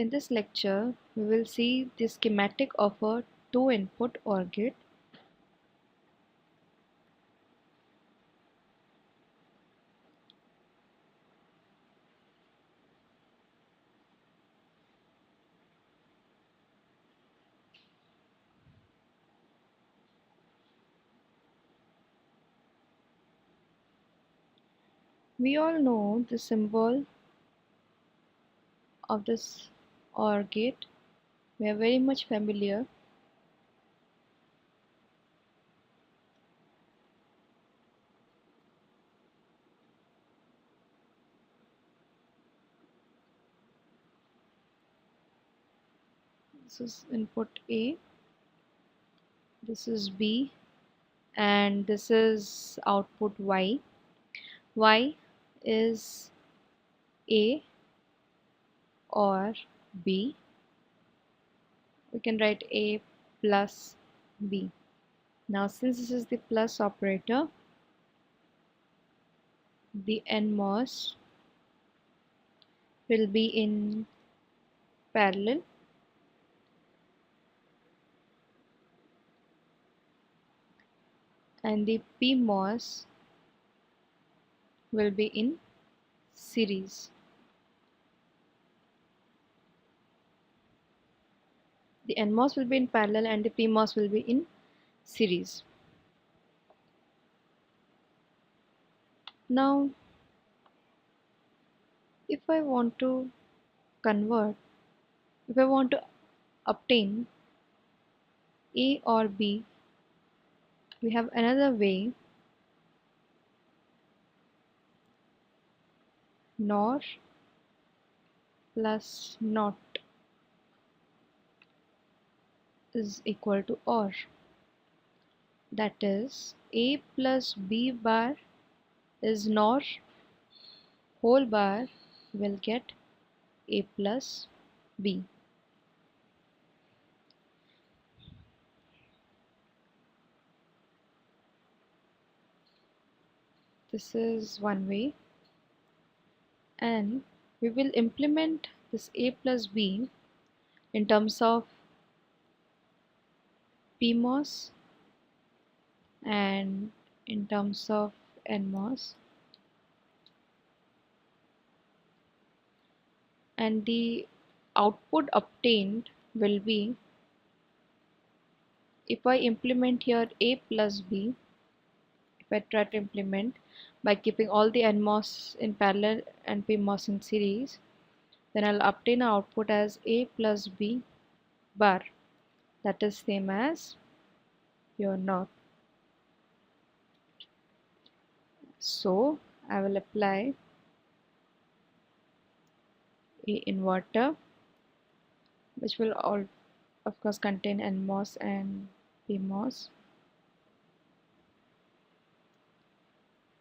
In this lecture, we will see the schematic of a two-input OR gate. We all know the symbol of this OR gate. We are very much familiar. This is input A, this is B, and this is output Y. Y is A or B. We can write A plus B. Now since this is the plus operator, the NMOS will be in parallel, and the PMOS will be in series. The NMOS will be in parallel and the PMOS will be in series. Now, if I want to convert, if I want to obtain A or B, we have another way. NOR plus NOT is equal to OR. That is, A plus B bar is NOR, whole bar will get A plus B. This is one way, and we will implement this A plus B in terms of PMOS and in terms of NMOS, and the output obtained will be, if I implement here A plus B, if I try to implement by keeping all the NMOS in parallel and PMOS in series, then I'll obtain an output as A plus B bar, that is same as your NOR. So I will apply a inverter which will all of course contain NMOS and PMOS.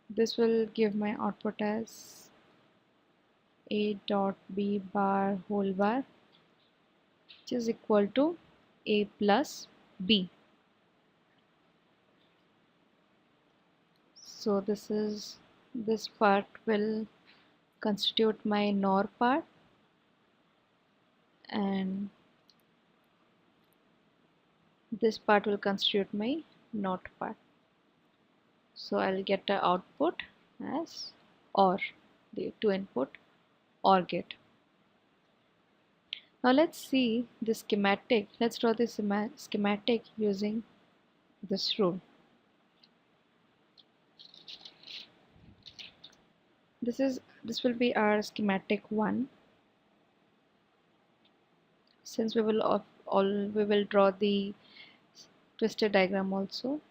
This will give my output as A dot B bar whole bar, which is equal to A plus B. So this part will constitute my NOR part, and this part will constitute my NOT part. So I'll get the output as OR, the two input OR gate. Now let's see the schematic. Let's draw the schematic using this rule. This will be our schematic 1. Since we will draw the twisted diagram also.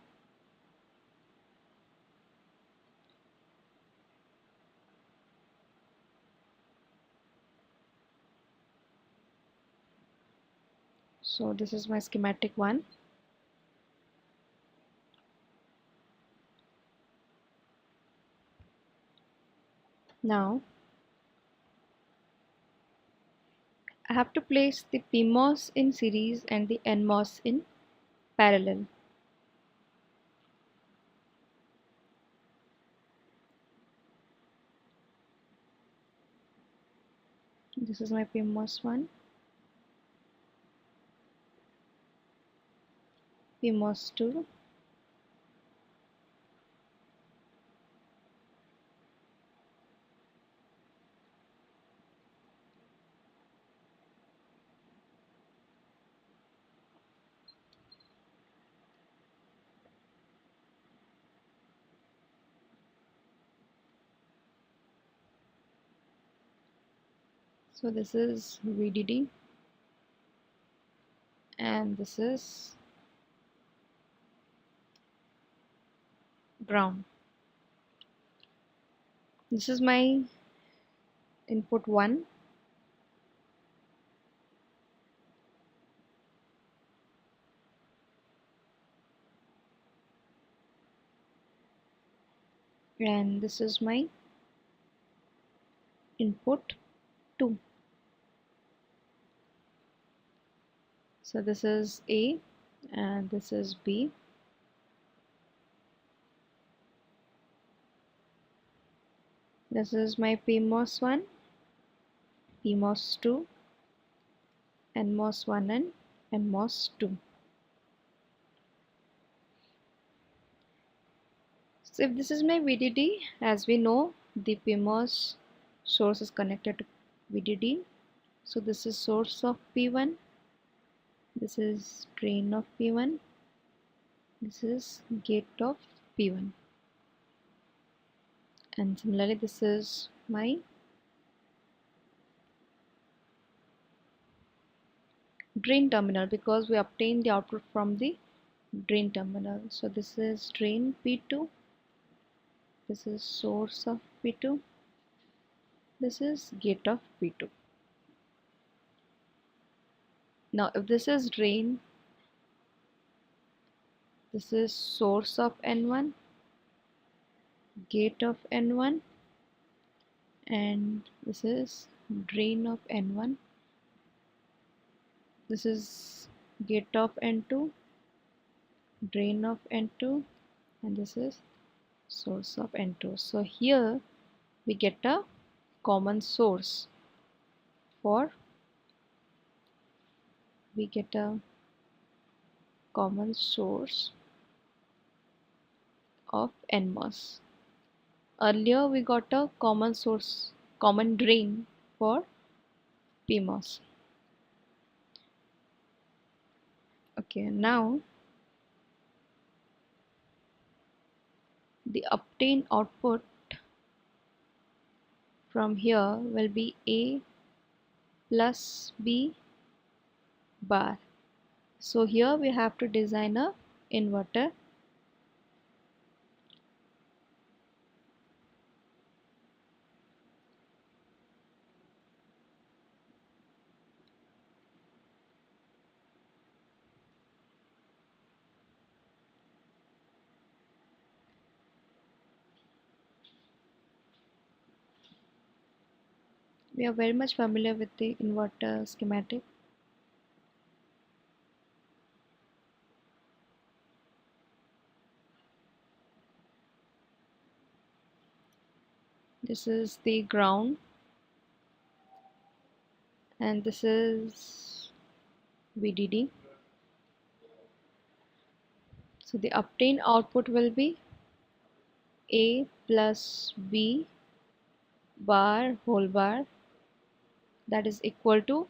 So this is my schematic 1. Now I have to place the PMOS in series and the NMOS in parallel. This is my PMOS 1. PMOS2, so this is VDD and this is ground. This is my input 1, and this is my input 2. So this is A and this is B. This is my PMOS 1, PMOS 2, NMOS 1 and NMOS 2. So if this is my VDD, as we know the PMOS source is connected to VDD. So this is source of P1, this is drain of P1, this is gate of P1, and similarly this is my drain terminal because we obtain the output from the drain terminal. So this is drain P2, this is source of P2, this is gate of P2. Now if this is drain, this is source of N1, gate of N1, and this is drain of N1, this is gate of N2, drain of N2, and this is source of N2. So here we get a common source for of NMOS. Earlier we got a common drain for PMOS. Okay, now the obtained output from here will be A plus B bar. So here we have to design a inverter. We are very much familiar with the inverter schematic. This is the ground and this is VDD. So the obtained output will be A plus B bar whole bar, that is equal to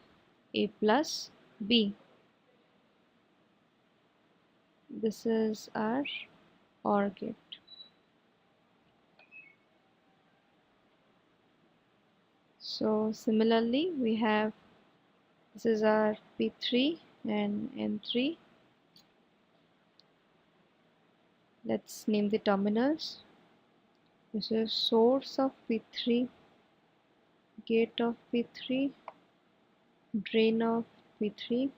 A plus B. This is our OR gate. So similarly we have, this is our P3 and N3. Let's name the terminals. This is source of P3, gate of P3, drain of P3.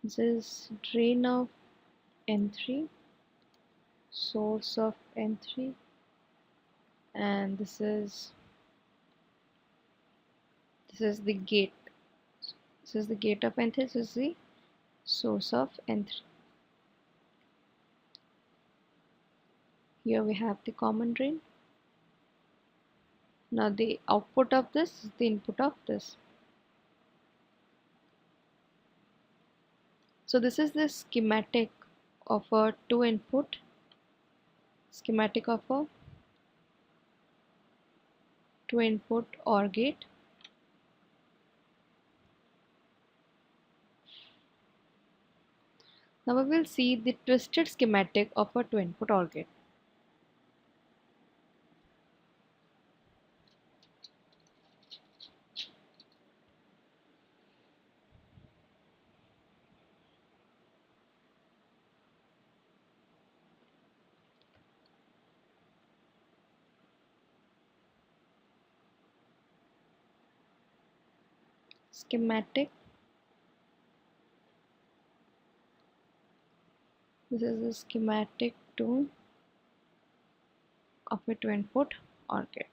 This is drain of N3, source of N3, and this is the gate. This is the gate of N3, this is the source of N3. Here we have the common drain. Now the output of this is the input of this. So this is the schematic of a two input OR gate. Now we will see the twisted schematic of a two input OR gate. Schematic. This is the schematic of a two input OR gate.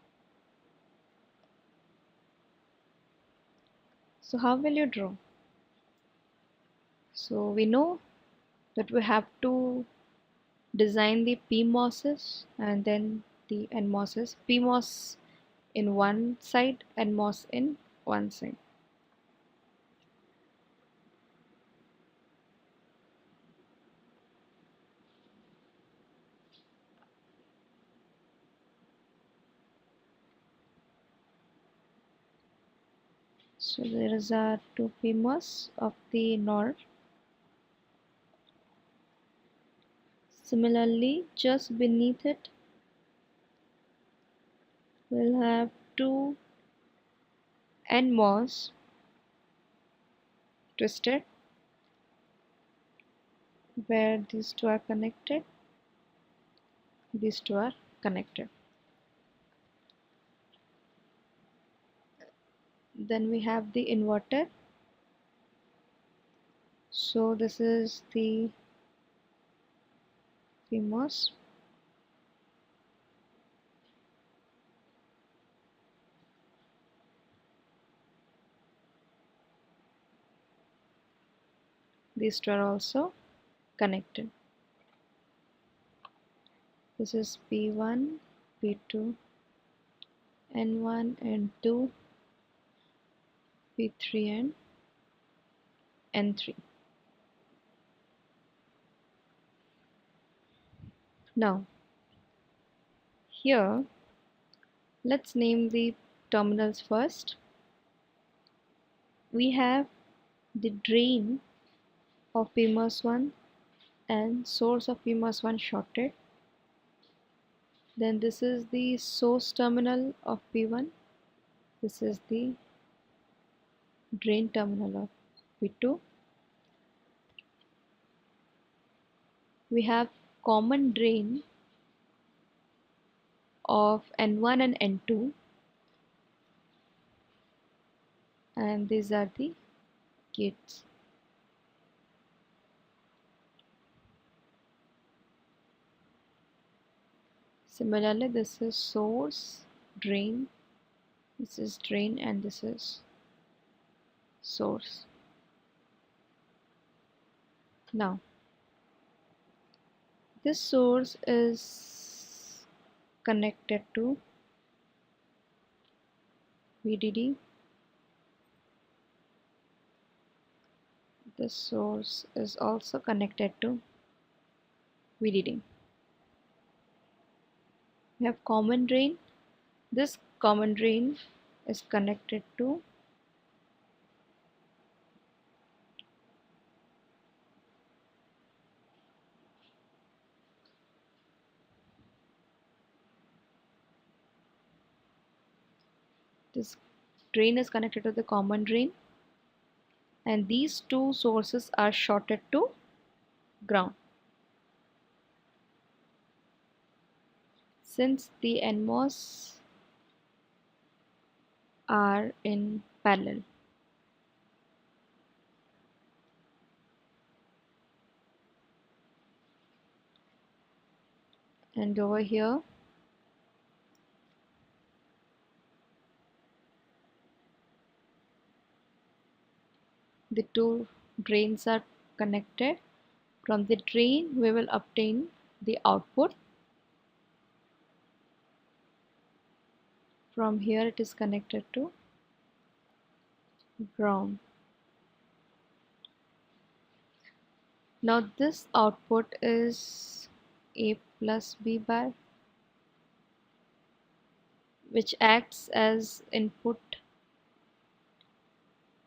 So how will you draw? So we know that we have to design the PMOSes and then the NMOSes. PMOS in one side, NMOS in one side. So there is our two PMOS of the NOR. Similarly, just beneath it, we'll have two NMOS twisted, where these two are connected, these two are connected. Then we have the inverter. So this is the PMOS. These two are also connected. This is P1, P2, N1, N2, P3 and N3. Now here let's name the terminals first. We have the drain of PMOS1 and source of PMOS1 shorted. Then this is the source terminal of P1. This is the drain terminal of P2. We have common drain of N1 and N2, and these are the gates. Similarly, this is source, drain, this is drain, and this is source. Now this source is connected to VDD. This source is also connected to VDD. We have common drain. This common drain is connected to this drain is connected to the common drain, and these two sources are shorted to ground. Since the NMOS are in parallel, and over here the two drains are connected. From the drain we will obtain the output. From here it is connected to ground. Now this output is A plus B bar, which acts as input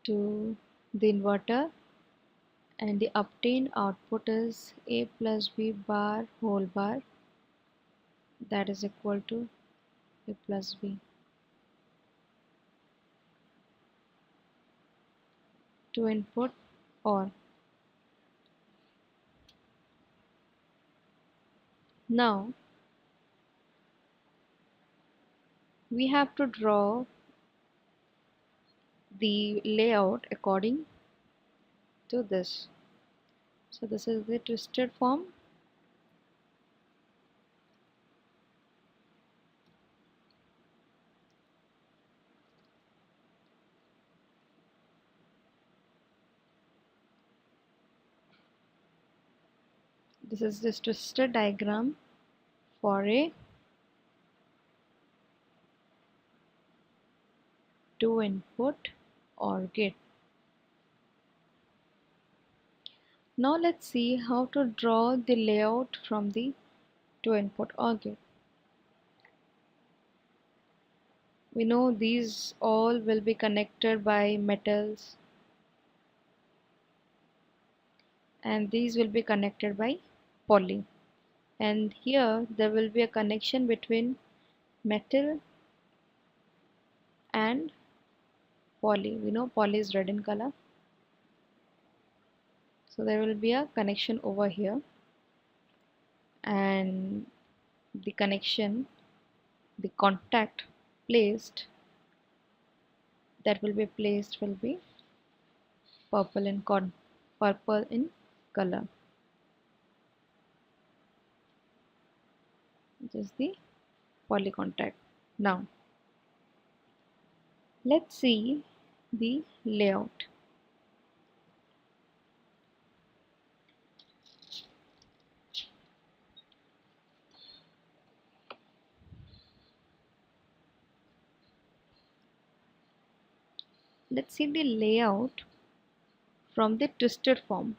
to the inverter, and the obtained output is A plus B bar whole bar, that is equal to A plus B. To input OR. Now we have to draw the layout according to this. So this is the twisted form. This is this twisted diagram for a 2-input OR gate. Now let's see how to draw the layout from the 2-input OR gate. We know these all will be connected by metals, and these will be connected by poly, and here there will be a connection between metal and poly. We know poly is red in color, so there will be a connection over here, and the connection, the contact placed, that will be placed will be purple in color. This is the poly contact. Now let's see the layout. Let's see the layout from the twisted form.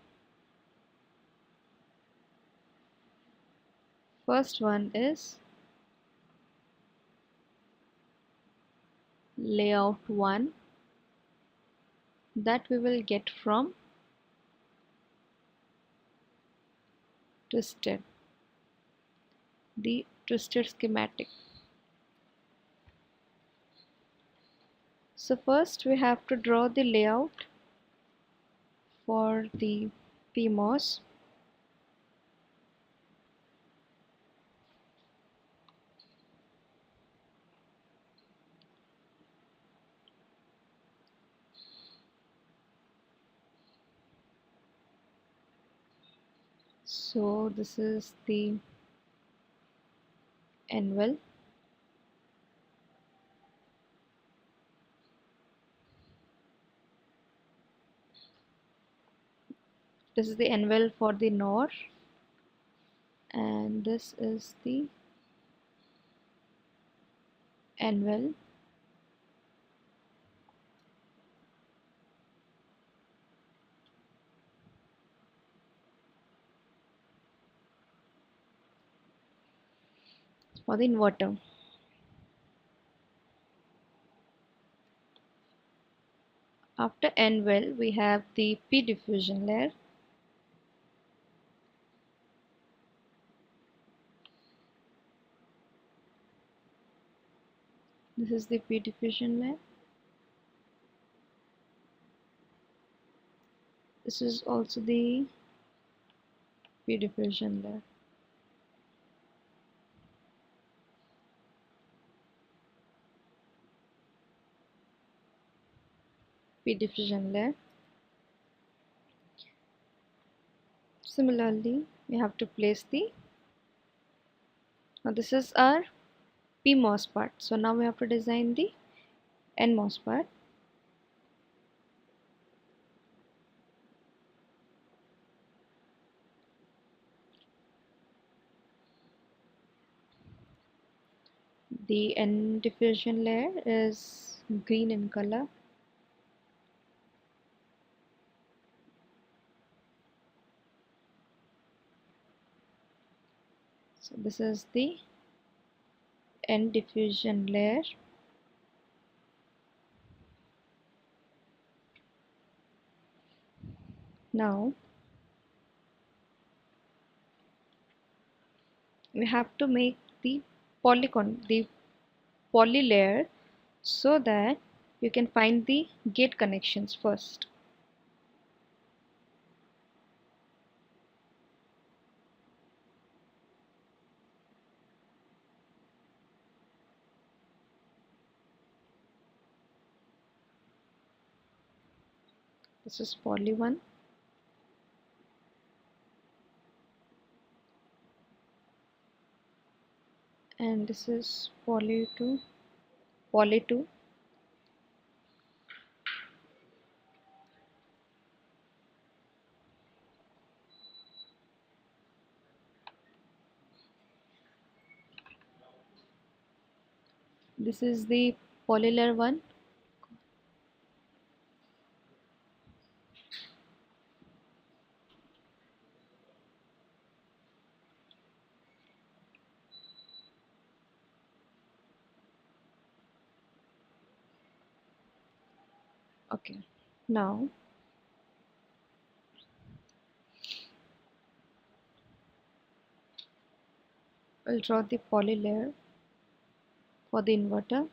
First one is layout 1, that we will get from twisted, the twisted schematic. So first we have to draw the layout for the PMOS. So this is the anvil. This is the anvil for the NOR, and this is the anvil for the inverter. After anvil we have the P diffusion layer. This is the P diffusion layer. This is also the P diffusion layer. P diffusion layer. Similarly, we have to place the, now this is our PMOS part. So now we have to design the NMOS part. The N diffusion layer is green in color. So this is the N diffusion layer. Now we have to make the poly layer so that you can find the gate connections first. This is poly 1, and this is poly 2, poly 2. This is the poly layer 1. Okay, now we'll draw the poly layer for the inverter.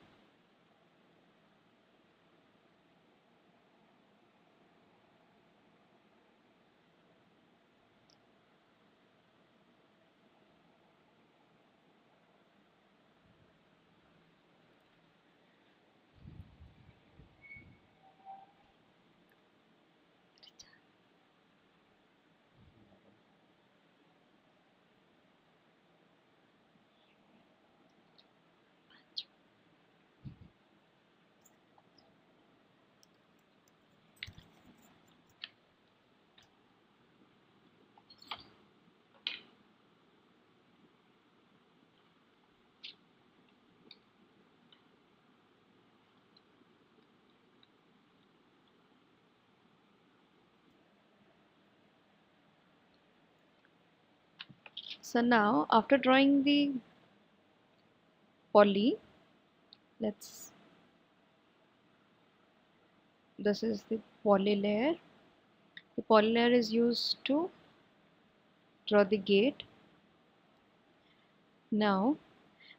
So now after drawing the poly, let's this is the poly layer. The poly layer is used to draw the gate. Now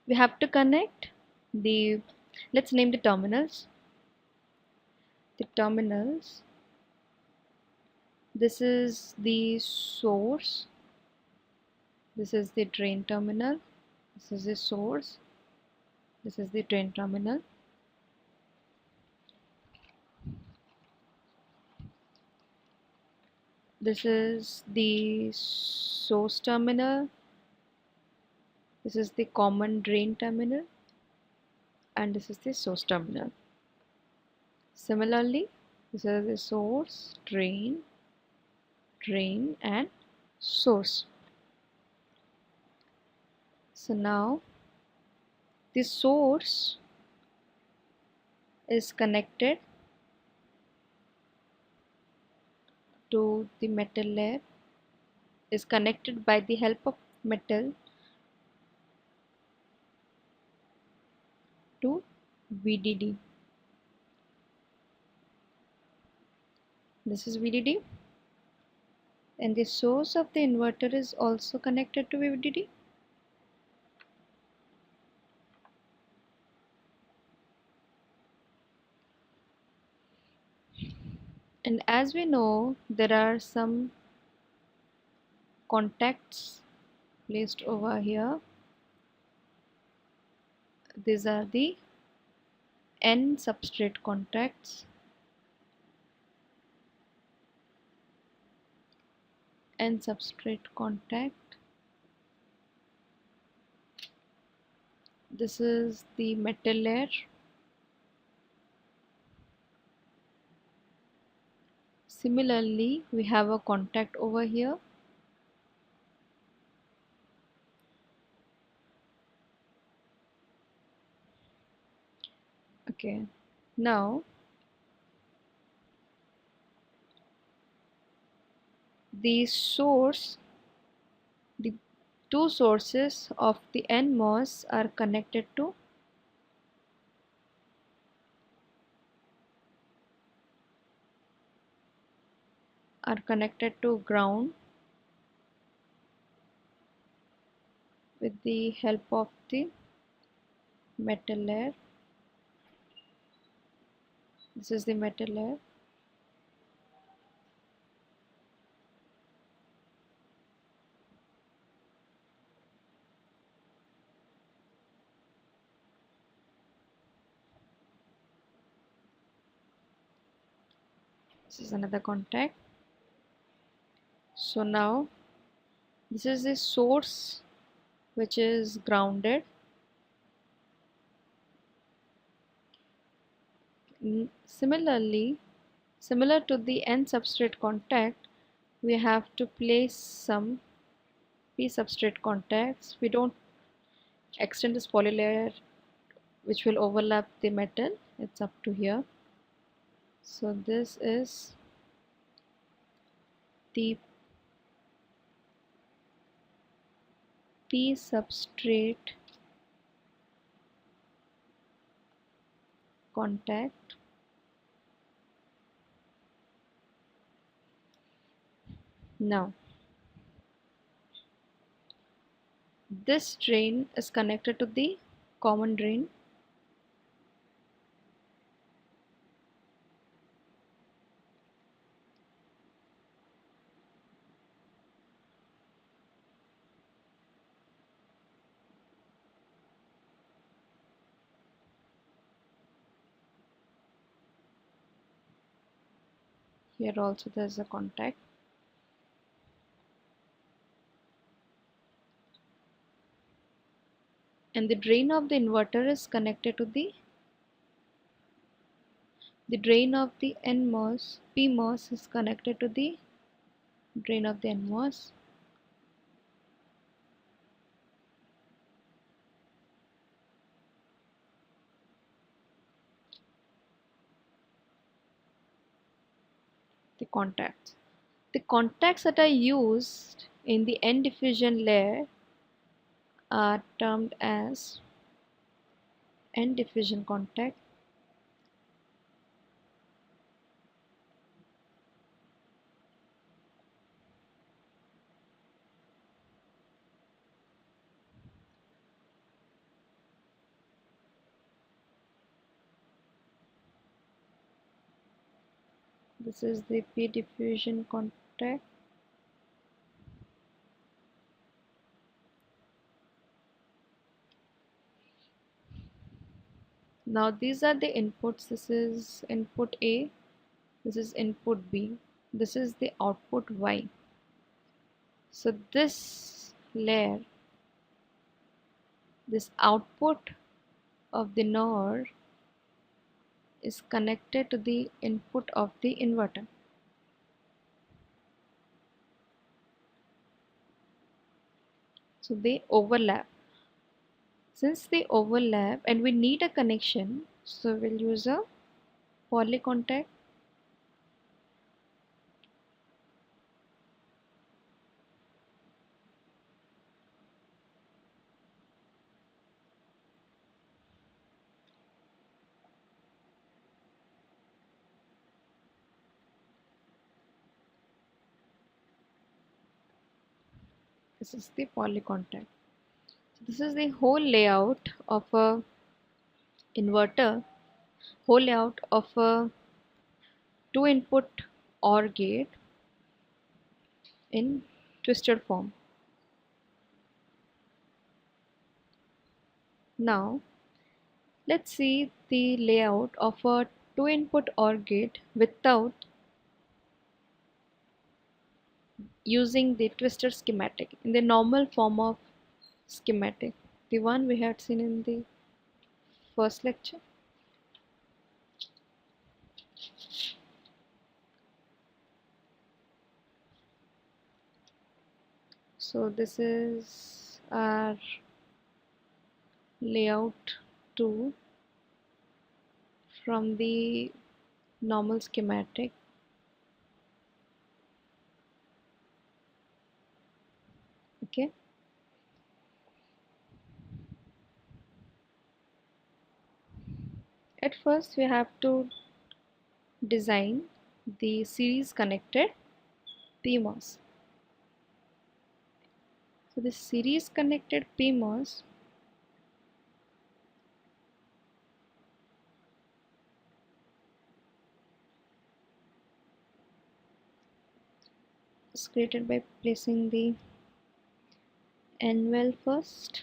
we have to connect the, let's name the terminals. The terminals, this is the source, this is the drain terminal, this is the source, this is the drain terminal. This is the source terminal, this is the common drain terminal, and this is the source terminal. Similarly, this is the source, drain, drain, and source. So now the source is connected to the metal layer, is connected by the help of metal to VDD. This is VDD, and the source of the inverter is also connected to VDD. And as we know, there are some contacts placed over here. These are the N substrate contacts. N substrate contact. This is the metal layer. Similarly, we have a contact over here. Okay, now the source, the two sources of the NMOS are connected to ground with the help of the metal layer. This is the metal layer. This is another contact. So now this is the source which is grounded. Similarly, similar to the N substrate contact, we have to place some P substrate contacts. We don't extend this polylayer which will overlap the metal. It's up to here. So this is the P substrate contact. Now this drain is connected to the common drain. Here also there's a contact. And the drain of the inverter is connected to the drain of the NMOS. PMOS is connected to the drain of the NMOS. The contacts. The contacts that are used in the N diffusion layer are termed as N diffusion contact, this is the P diffusion contact. Now these are the inputs. This is input A, this is input B, this is the output Y. So this layer, this output of the NOR is connected to the input of the inverter. So they overlap. Since they overlap and we need a connection, so we'll use a poly contact. This is the poly contact. So this is the whole layout of a inverter, whole layout of a two input OR gate in twisted form. Now let's see the layout of a two input OR gate without using the twister schematic, in the normal form of schematic, the one we had seen in the first lecture. So this is our layout 2 from the normal schematic. Okay, At first we have to design the series connected PMOS. So this series connected PMOS is created by placing the N-well first,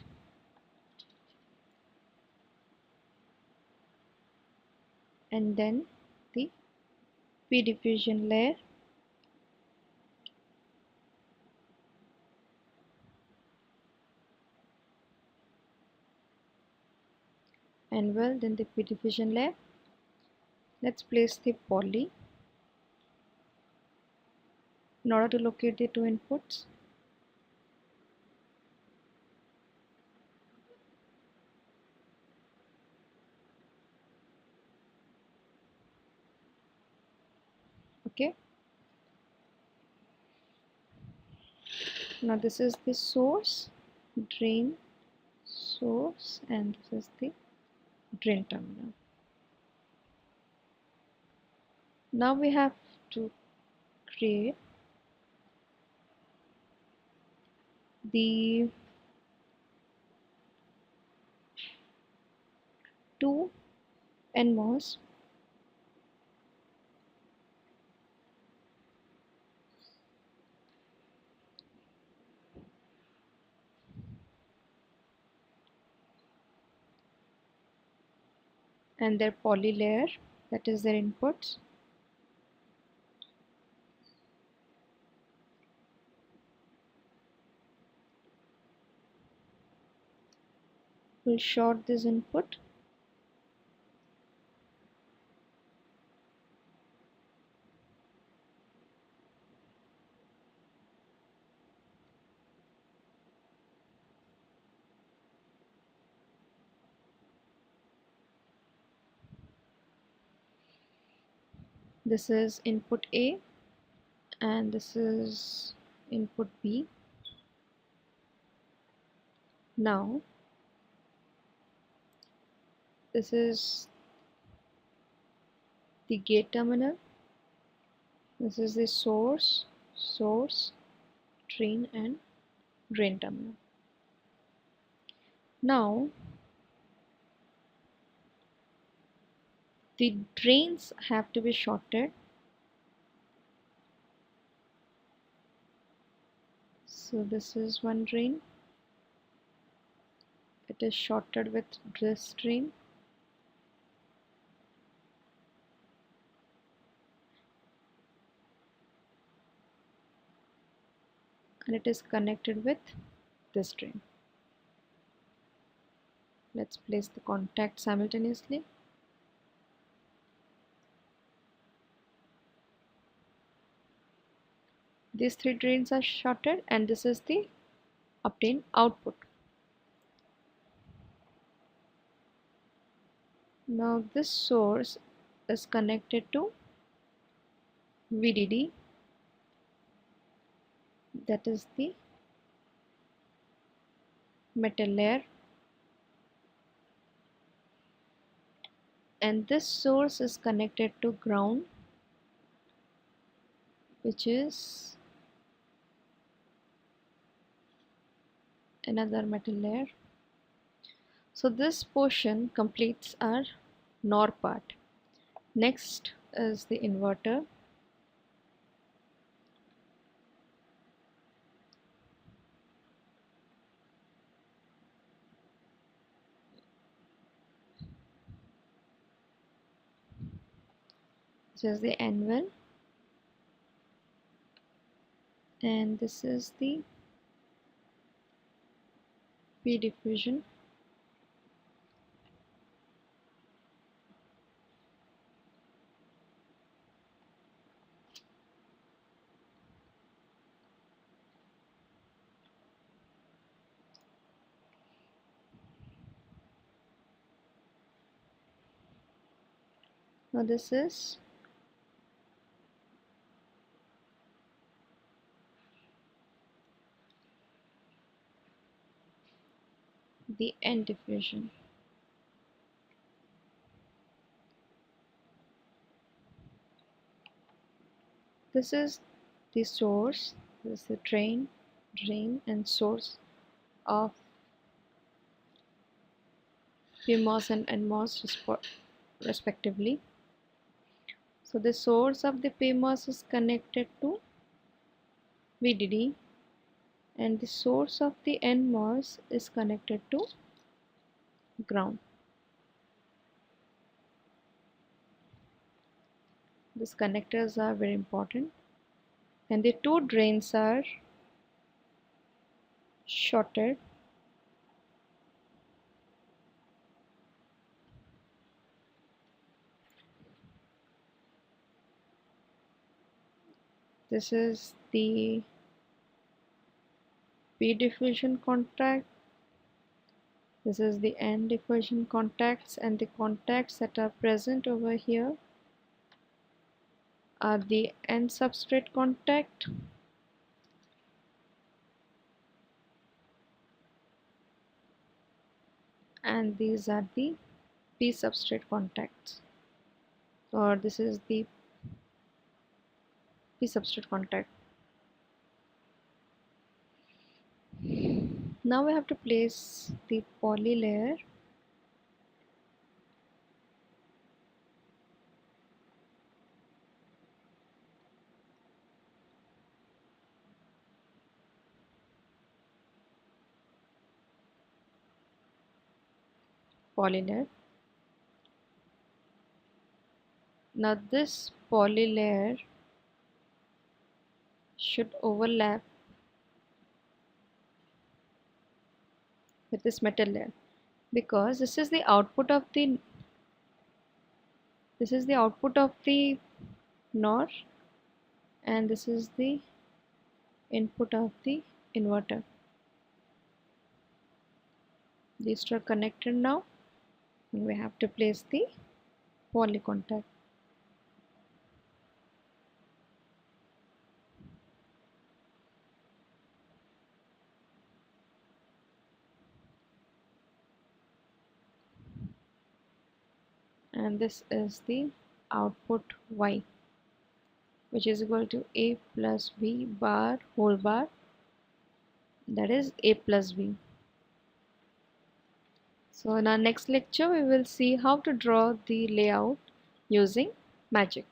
and then the P diffusion layer, N-well, then the P diffusion layer. Let's place the poly in order to locate the two inputs. Okay, now this is the source, drain, source, and this is the drain terminal. Now we have to create the two NMOS and their poly layer, that is their inputs. We'll short this input. This is input A and this is input B. Now this is the gate terminal, this is the source, drain and drain terminal. Now the drains have to be shorted. So this is one drain, it is shorted with this drain. And it is connected with this drain. Let's place the contact simultaneously. These three drains are shorted and this is the obtained output. Now this source is connected to VDD, that is the metal layer, and this source is connected to ground, which is another metal layer. So this portion completes our NOR part. Next is the inverter. This is the N-well and this is the P diffusion. Now this is the N diffusion. this is the source, this is the drain and source of PMOS and NMOS respectively. So the source of the PMOS is connected to VDD and the source of the NMOS is connected to ground. These connectors are very important, and the two drains are shorted. This is the P diffusion contact, this is the N diffusion contacts, and the contacts that are present over here are the N substrate contact and these are the P substrate contacts, or this is the P substrate contact. Now we have to place the poly layer poly layer. Now this poly layer should overlap with this metal layer, because this is the output of the NOR and this is the input of the inverter. These two are connected now, and we have to place the poly contact. And this is the output Y, which is equal to A plus B bar whole bar, that is A plus B. So in our next lecture we will see how to draw the layout using magic.